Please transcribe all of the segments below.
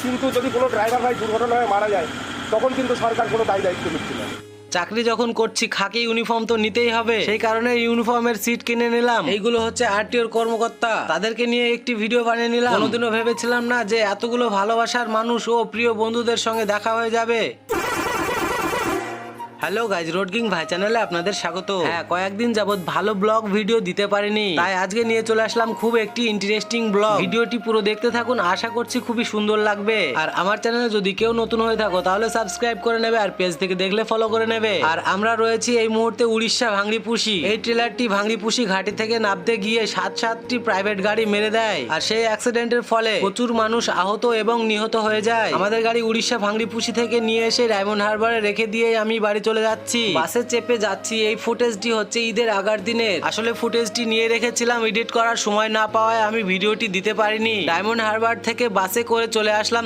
কিন্তু যদি কোনো ড্রাইভার ভাই দুর্ঘটনায় মারা যায় তখন কিন্তু সরকার কোনো দায়িত্ব নিচ্ছে না। চাকরি যখন করছি খাকি ইউনিফর্ম তো নিতেই হবে, সেই কারণে ইউনিফর্মের সিট কিনে নিলাম। এইগুলো হচ্ছে আরটিওর কর্মকর্তা, তাদেরকে নিয়ে একটি ভিডিও বানিয়ে নিলাম। কোনোদিনও ভেবেছিলাম না যে এতগুলো ভালোবাসার মানুষ ও প্রিয় বন্ধুদের সঙ্গে দেখা হয়ে যাবে। হ্যালো গাইজ, রোড কিং ভাই চ্যানেলে আপনাদের স্বাগত। হ্যাঁ, কয়েকদিন যাবত ভালো ব্লগ ভিডিও দিতে পারিনি, তাই আজকে নিয়ে চলে আসলাম খুব একটি ইন্টারেস্টিং ব্লগ। ভিডিওটি পুরো দেখতে থাকুন, আশা করছি খুবই সুন্দর লাগবে। আর আমার চ্যানেলে যদি কেউ নতুন হয়ে থাকো তাহলে সাবস্ক্রাইব করে নেবে, আর পেজ থেকে দেখলে ফলো করে নেবে। আর আমরা রয়েছি এই মুহূর্তে উড়িষ্যা ভাঙ্গিপুশি। এই ট্রেলারটি ভাঙ্গিপুশি ঘাটি থেকে নামতে গিয়ে সাতটি প্রাইভেট গাড়ি মেরে দেয়, আর সেই অ্যাক্সিডেন্টের ফলে প্রচুর মানুষ আহত এবং নিহত হয়ে যায়। আমাদের গাড়ি উড়িষ্যা ভাঙ্গিপুশি থেকে নিয়ে এসে ডায়মন্ড হারবারে রেখে দিয়ে আমি বাড়ি চলে যাচ্ছি। বাসে চেপে যাচ্ছি। এই ফুটেজটি হচ্ছে ঈদের আগার দিনের। আসলে ফুটেজটি নিয়ে রেখেছিলাম, এডিট করার সময় না পাওয়ায় আমি ভিডিওটি দিতে পারিনি। ডায়মন্ড হারবার থেকে বাসে করে চলে আসলাম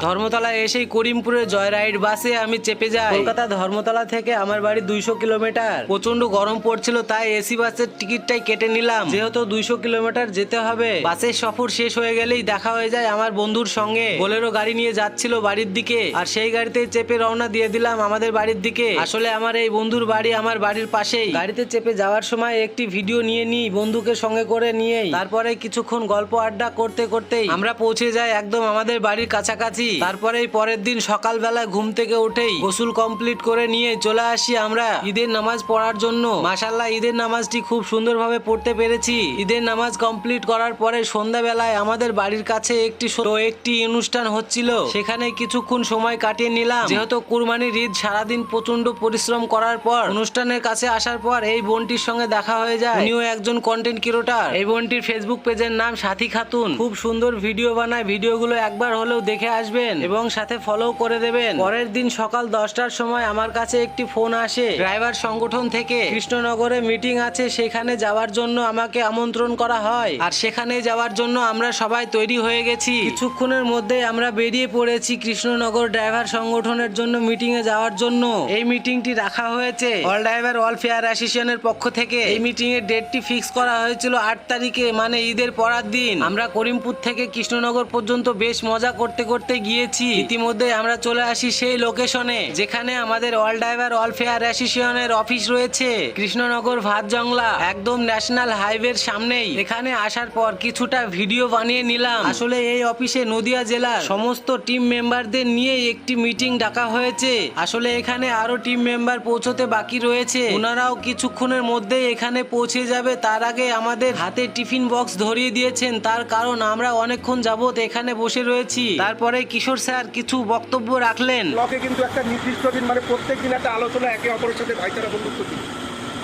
ধর্মতলা এসেই করিমপুরের জয়রাইড বাসে আমি চেপে যাই। কলকাতা ধর্মতলা থেকে আমার বাড়ি 200 কিলোমিটার। প্রচন্ড গরম পড়ছিল, তাই এসি বাসের টিকিটটাই কেটে নিলাম, যেহেতু 200 কিলোমিটার যেতে হবে। বাসের সফর শেষ হয়ে গেলেই দেখা হয়ে যায় আমার বন্ধুর সঙ্গে। বোলেরো গাড়ি নিয়ে যাচ্ছিল বাড়ির দিকে, আর সেই গাড়িতে চেপে রওনা দিয়ে দিলাম আমাদের বাড়ির দিকে। আসলে আমার এই বন্ধুর বাড়ি আমার বাড়ির পাশেই। গাড়িতে চেপে যাওয়ার সময় একটি ভিডিও নিয়ে নিই বন্ধুকে সঙ্গে করে নিয়েই। তারপরে কিছুক্ষণ গল্প আড্ডা করতে করতেই আমরা পৌঁছে যাই একদম আমাদের বাড়ির কাছাকাছি। তারপরে পরের দিন সকালবেলা ঘুম থেকে উঠেই গোসল কমপ্লিট করে নিয়ে চলে আসি আমরা ঈদের নামাজ পড়ার জন্য। মাশাআল্লাহ, ঈদের নামাজটি খুব সুন্দরভাবে পড়তে পেরেছি। ঈদের নামাজ কমপ্লিট করার পরে সন্ধ্যাবেলায় আমাদের বাড়ির কাছে একটি অনুষ্ঠান হচ্ছিল, সেখানে কিছুক্ষণ সময় কাটিয়ে নিলাম। যেহেতু কুরবানির ঈদ, সারাদিন প্রচন্ড পরিশ্রম করার পর অনুষ্ঠানের কাছে আসার পর এই বোনটির সঙ্গে দেখা হয়ে যায়। উনিও একজন কন্টেন্ট ক্রিয়েটর। এই বোনটির ফেসবুক পেজের নাম সাথী খাতুন। খুব সুন্দর ভিডিও বানায়, ভিডিওগুলো একবার হলেও দেখে আসবেন এবং সাথে ফলো করে দেবেন। পরের দিন সকাল 10টার সময় আমার কাছে একটি ফোন আসে ড্রাইভার সংগঠন থেকে। কৃষ্ণনগরে মিটিং আছে, সেখানে যাওয়ার জন্য আমাকে আমন্ত্রণ করা হয়, আর সেখানে যাওয়ার জন্য আমরা সবাই তৈরি হয়ে গেছি। কিছুক্ষণের মধ্যে আমরা বেরিয়ে পড়েছি কৃষ্ণনগর ড্রাইভার সংগঠনের জন্য মিটিং এ যাওয়ার জন্য। এই মিটিংটি রাখা হয়েছে অল ড্রাইভার ওয়েলফেয়ার অ্যাসোসিয়েশনের পক্ষ থেকে। এই মিটিং এর ডেটটি ফিক্স করা হয়েছিল 8 তারিখে, মানে ঈদের পরের দিন। আমরা করিমপুর থেকে কৃষ্ণনগর পর্যন্ত বেশ মজা করতে করতে গিয়েছি। ইতিমধ্যে আমরা চলে আসি সেই লোকেশনে যেখানে আমাদের অল ড্রাইভার ওয়েলফেয়ার অ্যাসোসিয়েশনের অফিস রয়েছে, কৃষ্ণনগর ভাতজংলা, একদম ন্যাশনাল হাইওয়ের সামনেই। এখানে আসার পর কিছুটা ভিডিও বানিয়ে নিলাম। আসলে এই অফিসে নদিয়া জেলার সমস্ত টিম মেম্বারদের নিয়ে একটি মিটিং ডাকা হয়েছে। আসলে এখানে আরো টিম মেম্বার পৌঁছতে বাকি রয়েছে, ওনারাও কিছুক্ষণের মধ্যে এখানে পৌঁছে যাবে। তার আগে আমাদের হাতে টিফিন বক্স ধরিয়ে দিয়েছেন, তার কারণ আমরা অনেকক্ষণ যাবত এখানে বসে রয়েছি। তারপরে কিশোর স্যার কিছু বক্তব্য রাখলেন। ব্লকে কিন্তু একটা নির্দিষ্ট দিন, মানে প্রত্যেক দিন একটা আলোচনা, একে অপরের সাথে ভাইচারা বন্ধুত্ব দিন।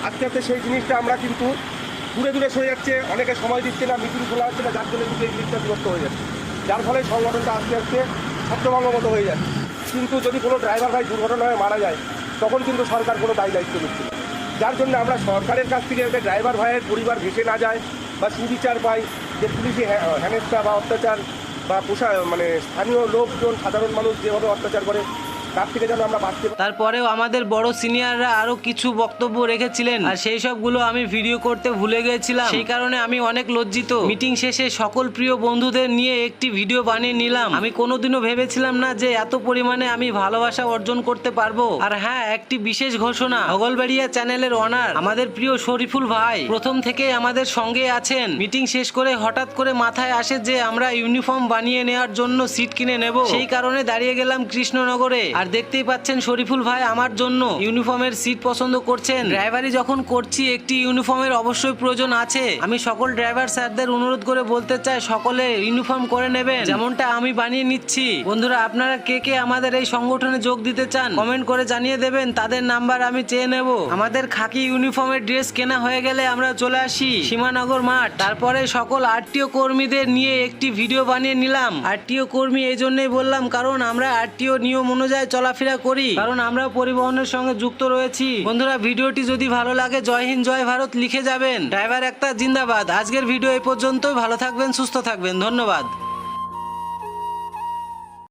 আস্তে আস্তে সেই জিনিসটা আমরা কিন্তু দূরে সরে যাচ্ছে, অনেকে সময় দিচ্ছে না, মিটিং খোলা হচ্ছে না, যার জন্য কিন্তু এই জিনিসটা বিরক্ত হয়ে যাচ্ছে, যার ফলে সংগঠনটা আস্তে আস্তে ছত্রভঙ্গ মতো হয়ে যাচ্ছে। কিন্তু যদি কোনো ড্রাইভার ভাই দুর্ঘটনায় মারা যায় তখন কিন্তু সরকার কোনো দায়িত্ব নিচ্ছে না, যার জন্য আমরা সরকারের কাছ থেকে যাতে ড্রাইভার ভাইয়ের পরিবার ভেসে না যায় বা সুবিচার পাই, যে পুলিশি হেনস্থা বা অত্যাচার বা মানে স্থানীয় লোকজন, সাধারণ মানুষ যেভাবে অত্যাচার করে, তার থেকে যেন আমরা বাঁচতে পারি। তারপরেও আমাদের বড় সিনিয়ররা আরো কিছু বক্তব্য রেখেছিলেন, আর সেই সবগুলো আমি ভিডিও করতে ভুলে গিয়েছিলাম, সেই কারণে আমি অনেক লজ্জিত। মিটিং শেষে সকল প্রিয় বন্ধুদের নিয়ে একটি ভিডিও বানিয়ে নিলাম। আমি কোনোদিনও ভেবেছিলাম না যে এত পরিমাণে আমি ভালোবাসা অর্জন করতে পারবো। আর হ্যাঁ, একটি বিশেষ ঘোষণা, হগলবাড়িয়া চ্যানেলের অনার আমাদের প্রিয় শরীফুল ভাই প্রথম থেকে আমাদের সঙ্গে আছেন। মিটিং শেষ করে হঠাৎ করে মাথায় আসে যে আমরা ইউনিফর্ম বানিয়ে নেওয়ার জন্য সিট কিনে নেব, সেই কারণে দাঁড়িয়ে গেলাম কৃষ্ণনগরে। আর দেখতেই পাচ্ছেন শরীফুল ভাই আমার জন্য ইউনিফর্মের সিট পছন্দ করছেন। ড্রাইভারি যখন করছি একটি ইউনিফর্মের অবশ্যই প্রয়োজন আছে। আমি সকল ড্রাইভার স্যারদের অনুরোধ করে বলতে চাই সকলে ইউনিফর্ম করে নেবেন, যেমনটা আমি বানিয়ে নিচ্ছি। বন্ধুরা, আপনারা কে কে আমাদের এই সংগঠনে যোগ দিতে চান কমেন্ট করে জানিয়ে দেবেন, তাদের নাম্বার আমি চেয়ে নেব। আমাদের খাকি ইউনিফর্মের ড্রেস কেনা হয়ে গেলে আমরা চলে আসি সীমানগর মাঠ। তারপরে সকল আরটিও কর্মীদের নিয়ে একটি ভিডিও বানিয়ে নিলাম। আরটিও কর্মী এই জন্যই বললাম কারণ আমরা আরটিও নিয়ম অনুযায়ী চলাফেরা করি, কারণ আমরা পরিবহনের সঙ্গে যুক্ত রয়েছি। বন্ধুরা, ভিডিওটি যদি ভালো লাগে জয় হিন্দ জয় ভারত লিখে যাবেন। ড্রাইভার একটা জিন্দাবাদ। আজকের ভিডিও এই পর্যন্তই। ভালো থাকবেন, সুস্থ থাকবেন, ধন্যবাদ।